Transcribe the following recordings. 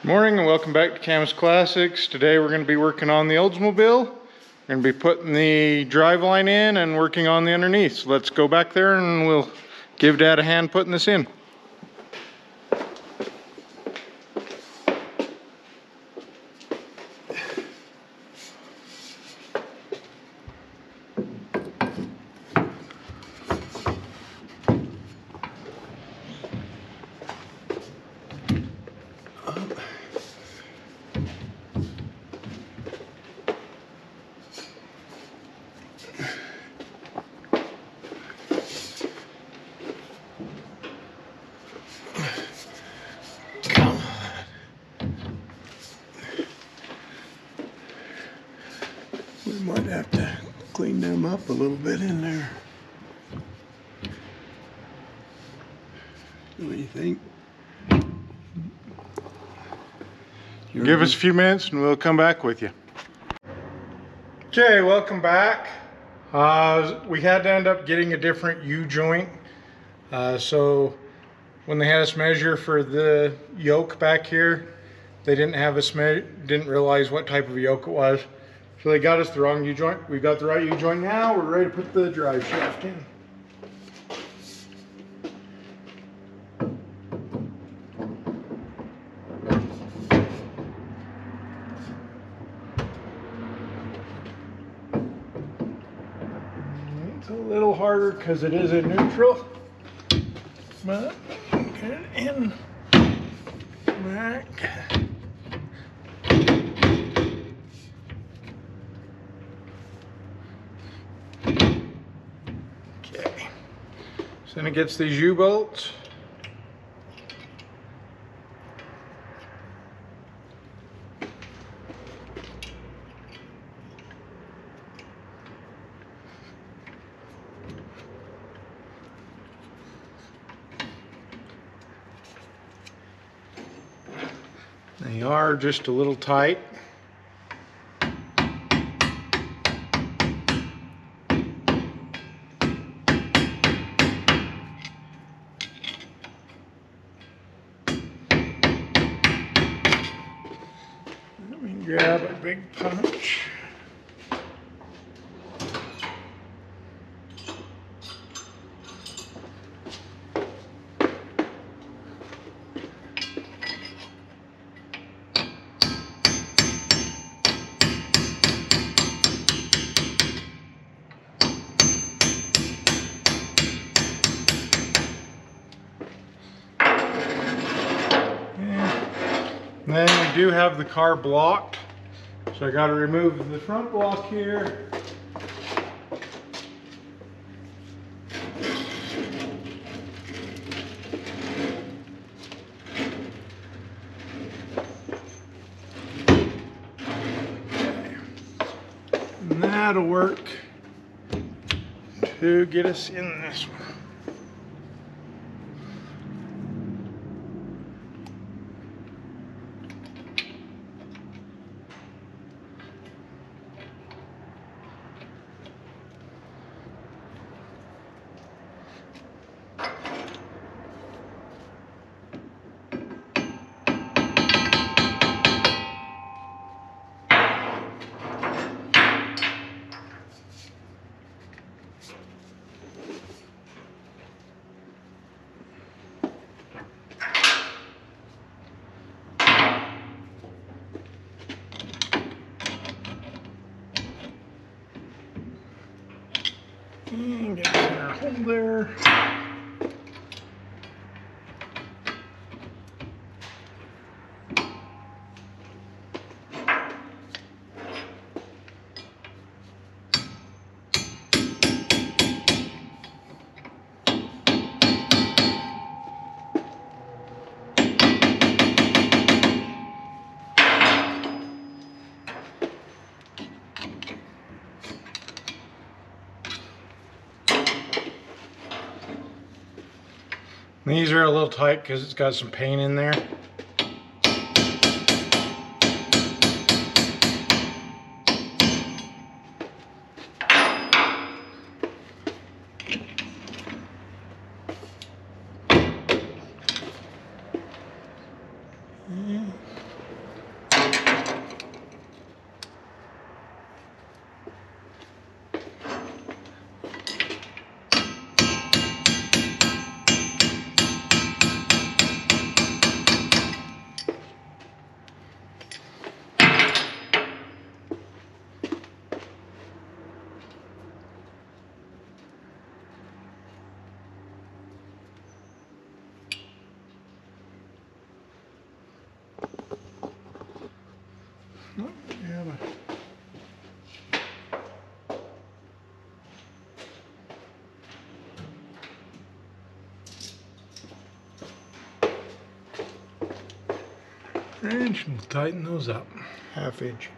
Morning and welcome back to Cam's Classics. Today we're going to be working on the Oldsmobile. We're going to be putting the driveline in and working on the underneath. So let's go back there and we'll give Dad a hand putting this in. We might have to clean them up a little bit in there. What do you think? Give us a few minutes and we'll come back with you. Okay, welcome back. We had to end up getting a different U-joint. So when they had us measure for the yoke back here, they didn't have us didn't realize what type of yoke it was. So they got us the wrong U-joint. We've got the right U-joint now. We're ready to put the drive shaft in. It's a little harder because it is in neutral, but get it in, back. Okay, so then it gets these U-bolts. They are just a little tight. Let me grab a big punch. And then we do have the car blocked, so I got to remove the front block here. And that'll work to get us in this one. And get in our hole there. These are a little tight because it's got some paint in there. Oh, yeah. And we'll tighten those up. Half inch.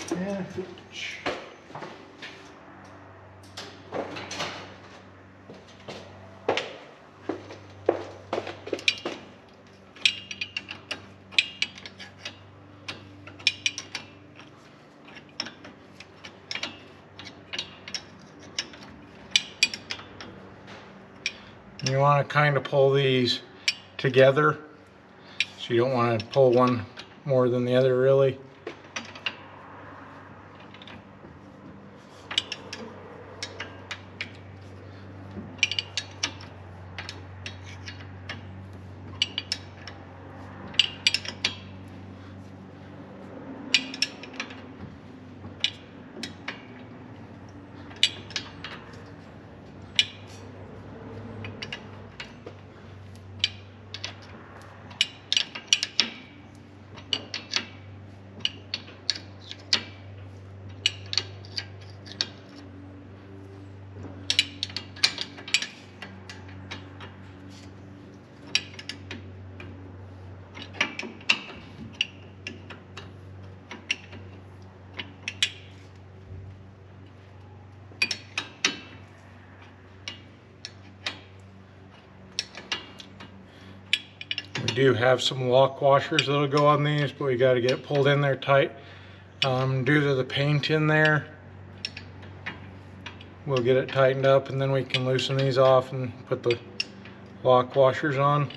Half inch. You want to kind of pull these together, so you don't want to pull one more than the other really. We do have some lock washers that'll go on these, but we got to get it pulled in there tight. Due to the paint in there, we'll get it tightened up and then we can loosen these off and put the lock washers on.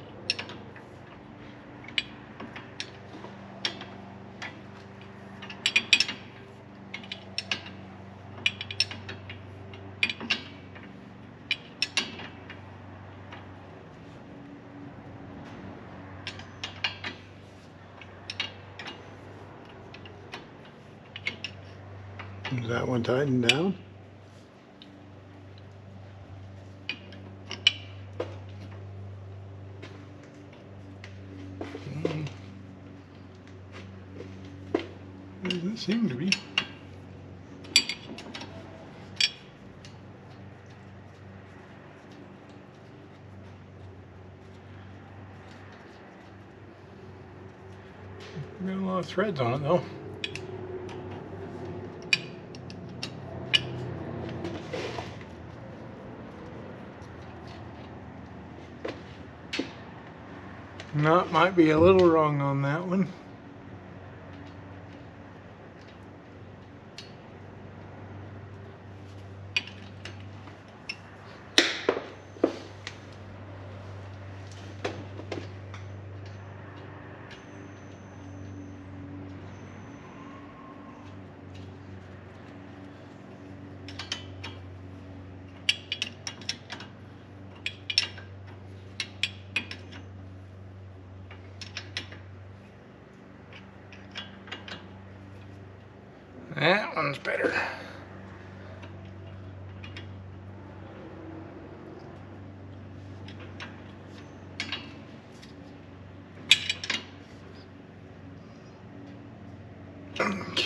Is that one tightened down? Doesn't seem to be. Got a lot of threads on it though. No, might be a little wrong on that one. That one's better. Okay.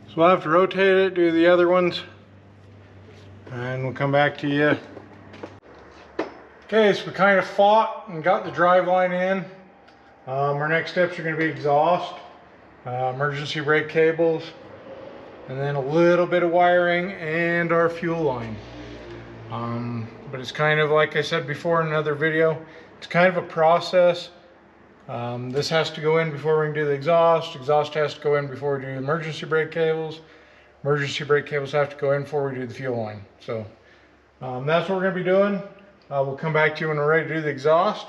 So we'll have to rotate it, do the other ones, and we'll come back to you. Okay, so we kind of fought and got the drive line in. Our next steps are going to be exhaust, emergency brake cables, and then a little bit of wiring and our fuel line. But it's kind of, like I said before in another video, it's kind of a process. This has to go in before we can do the exhaust. Exhaust has to go in before we do the emergency brake cables. Emergency brake cables have to go in before we do the fuel line. So that's what we're going to be doing. We'll come back to you when we're ready to do the exhaust.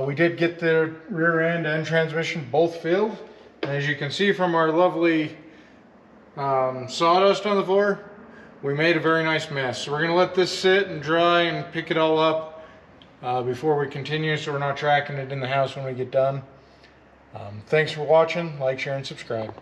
We did get the rear end and transmission both filled. And as you can see from our lovely sawdust on the floor, we made a very nice mess. So we're going to let this sit and dry and pick it all up before we continue, so we're not tracking it in the house when we get done. Thanks for watching. Like, share, and subscribe.